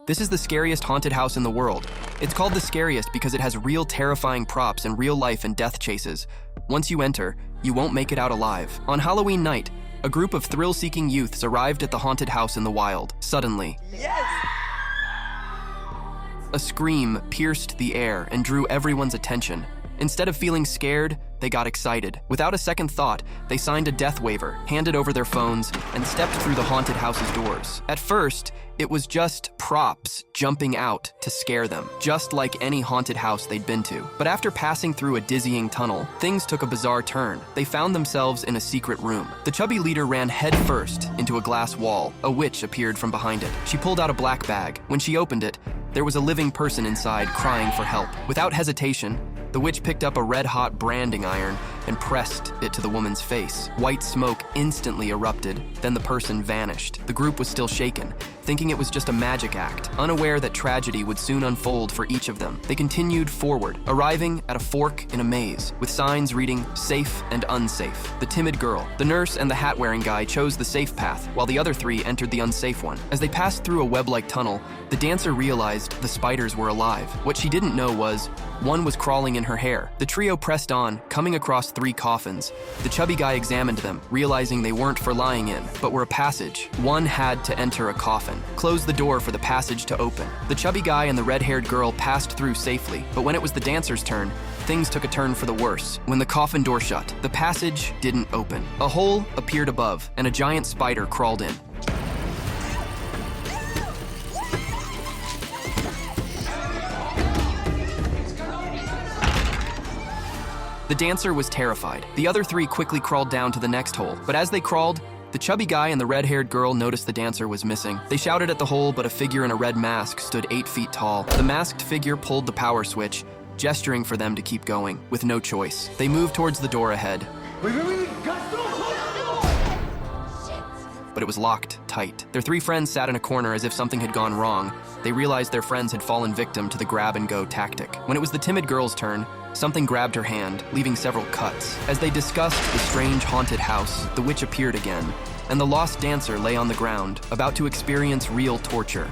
This is the scariest haunted house in the world. It's called the Scariest because it has real terrifying props and real life and death chases. Once you enter, you won't make it out alive. On Halloween night, a group of thrill-seeking youths arrived at the haunted house in the wild. Suddenly, a scream pierced the air and drew everyone's attention. Instead of feeling scared, they got excited. Without a second thought, they signed a death waiver, handed over their phones, and stepped through the haunted house's doors. At first, it was just props jumping out to scare them, just like any haunted house they'd been to. But after passing through a dizzying tunnel, things took a bizarre turn. They found themselves in a secret room. The chubby leader ran headfirst into a glass wall. A witch appeared from behind it. She pulled out a black bag. When she opened it, there was a living person inside crying for help. Without hesitation, the witch picked up a red-hot branding iron and pressed it to the woman's face. White smoke instantly erupted, then the person vanished. The group was still shaken, thinking it was just a magic act, unaware that tragedy would soon unfold for each of them. They continued forward, arriving at a fork in a maze, with signs reading, "Safe and unsafe." The timid girl, the nurse, and the hat-wearing guy chose the safe path, while the other three entered the unsafe one. As they passed through a web-like tunnel, the dancer realized the spiders were alive. What she didn't know was, one was crawling in her hair. The trio pressed on, coming across 3 coffins. The chubby guy examined them, realizing they weren't for lying in, but were a passage. One had to enter a coffin. Close the door for the passage to open. The chubby guy and the red-haired girl passed through safely, but when it was the dancer's turn, things took a turn for the worse. When the coffin door shut, the passage didn't open. A hole appeared above, and a giant spider crawled in. The dancer was terrified. The other 3 quickly crawled down to the next hole, but as they crawled, the chubby guy and the red-haired girl noticed the dancer was missing. They shouted at the hole, but a figure in a red mask stood 8 feet tall. The masked figure pulled the power switch, gesturing for them to keep going, with no choice. They moved towards the door ahead, but it was locked tight. Their 3 friends sat in a corner as if something had gone wrong. They realized their friends had fallen victim to the grab-and-go tactic. When it was the timid girl's turn, something grabbed her hand, leaving several cuts. As they discussed the strange haunted house, the witch appeared again, and the lost dancer lay on the ground, about to experience real torture.